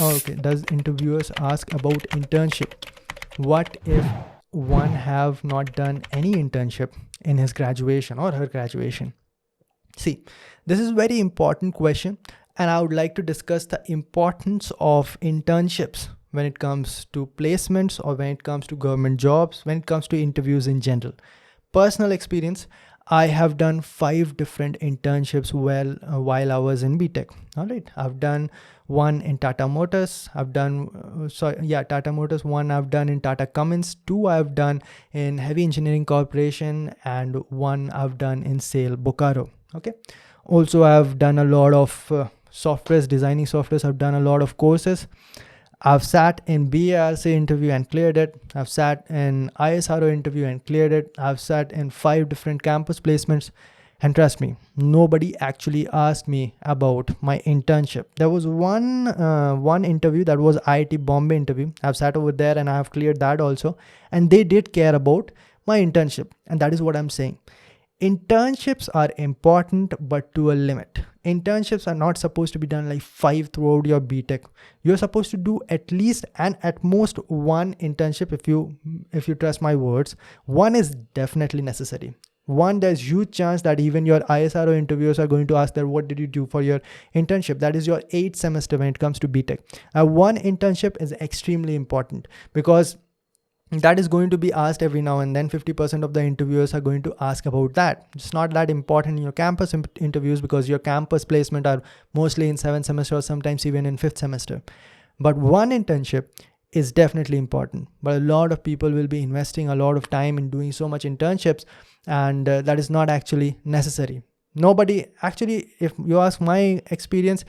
Okay, does interviewers ask about internship? What if one have not done any internship in his graduation or her graduation? See, this is a very important question, and I would like to discuss the importance of internships when it comes to placements or when it comes to government jobs, when it comes to interviews in general. Personal experience, I have done 5 different internships while I was in BTech. All right, I've done one in Tata Motors. I've done Tata Motors. One I've done in Tata Cummins. Two I've done in Heavy Engineering Corporation, and one I've done in SAIL Bokaro. Okay. Also, I've done a lot of softwares, designing softwares. I've done a lot of courses. I've sat in BARC interview and cleared it. I've sat in ISRO interview and cleared it. I've sat in 5 different campus placements. And trust me, nobody actually asked me about my internship. There was one interview that was IIT Bombay interview. I've sat over there and I've cleared that also. And they did care about my internship. And that is what I'm saying. Internships are important, but to a limit. Internships are not supposed to be done like 5 throughout your BTech. You're supposed to do at least and at most one internship. If you trust my words, one is definitely necessary. One, there's huge chance that even your ISRO interviewers are going to ask that what did you do for your internship? That is your 8th semester when it comes to BTech. One internship is extremely important because that is going to be asked every now and then. 50% of the interviewers are going to ask about that. It's not that important in your campus interviews because your campus placement are mostly in 7th semester or sometimes even in 5th semester. But one internship is definitely important. But a lot of people will be investing a lot of time in doing so much internships, and that is not actually necessary. Nobody actually, if you ask my experience,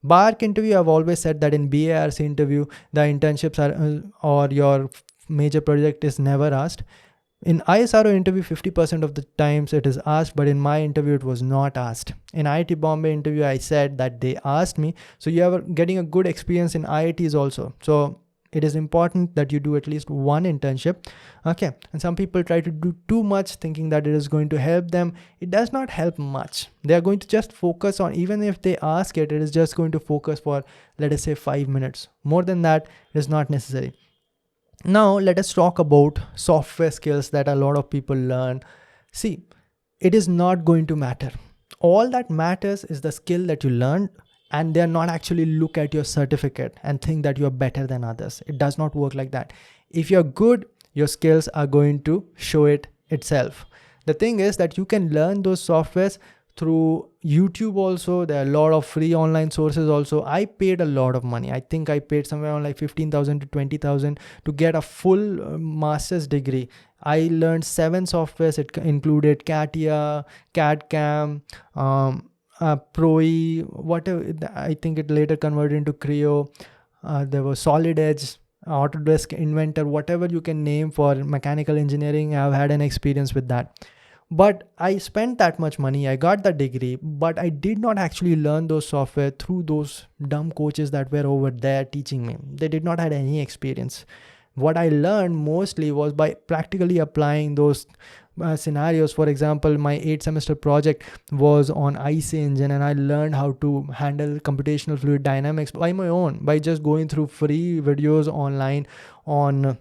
BARC interview, I've always said that in BARC interview, the internships are or your major project is never asked. In ISRO interview, 50% of the times it is asked, but in my interview it was not asked. In IIT Bombay interview, I said that they asked me. So you are getting a good experience in IITs also. So it is important that you do at least one internship. Okay. And some people try to do too much thinking that it is going to help them. It does not help much. They are going to just focus on, even if they ask it, it is just going to focus for, let us say, 5 minutes. More than that, it is not necessary. Now, let us talk about software skills that a lot of people learn. See, it is not going to matter. All that matters is the skill that you learned, and they are not actually look at your certificate and think that you're better than others. It does not work like that. If you're good, your skills are going to show it itself. The thing is that you can learn those softwares through YouTube also. There are a lot of free online sources also. I paid a lot of money. I think I paid somewhere around like 15,000 to 20,000 to get a full master's degree. I learned 7 softwares. It included CATIA, CAD-CAM, ProE, whatever. I think it later converted into Creo. There was Solid Edge, Autodesk Inventor, whatever you can name for mechanical engineering. I've had an experience with that. But I spent that much money, I got the degree, but I did not actually learn those software through those dumb coaches that were over there teaching me. They did not have any experience. What I learned mostly was by practically applying those scenarios. For example, my 8th semester project was on IC engine, and I learned how to handle computational fluid dynamics by my own, by just going through free videos online on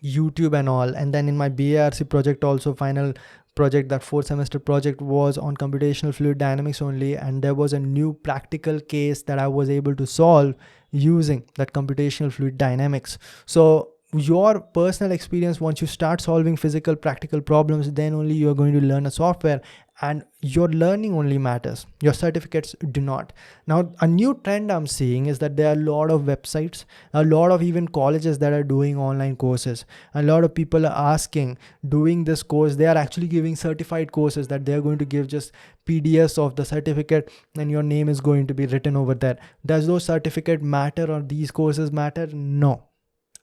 YouTube and all. And then in my BARC project also, final project, that 4th semester project was on computational fluid dynamics only, and there was a new practical case that I was able to solve using that computational fluid dynamics. So your personal experience, once you start solving physical practical problems, then only you are going to learn a software, and your learning only matters. Your certificates do not. Now, a new trend I'm seeing is that there are a lot of websites, a lot of even colleges that are doing online courses. A lot of people are asking, doing this course, they are actually giving certified courses that they're going to give just PDFs of the certificate, and your name is going to be written over there. Does those certificate matter, or these courses matter? No.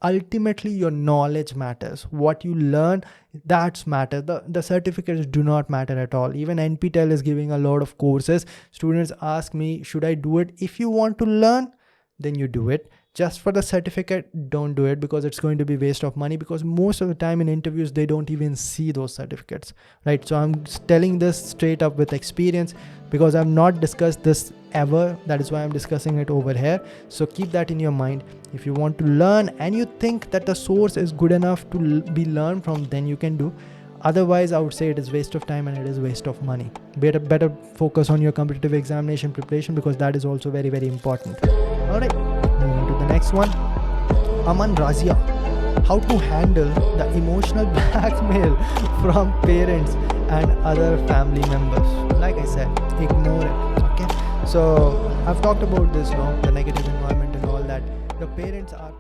Ultimately, your knowledge matters. What you learn, that's matter. The certificates do not matter at all. Even NPTEL is giving a lot of courses. Students ask me, should I do it? If you want to learn, then you do it. Just for the certificate, don't do it, because it's going to be waste of money, because most of the time in interviews they don't even see those certificates, right? So I'm telling this straight up with experience, because I've not discussed this ever. That is why I'm discussing it over here. So keep that in your mind. If you want to learn and you think that the source is good enough to be learned from, then you can do. Otherwise, I would say it is waste of time and it is waste of money. Better focus on your competitive examination preparation, because that is also very, very important. All right, moving to the next one. Aman Razia, how to handle the emotional blackmail from parents and other family members. Like I said, ignore it. Okay, so I've talked about this, the negative environment and all that. The parents are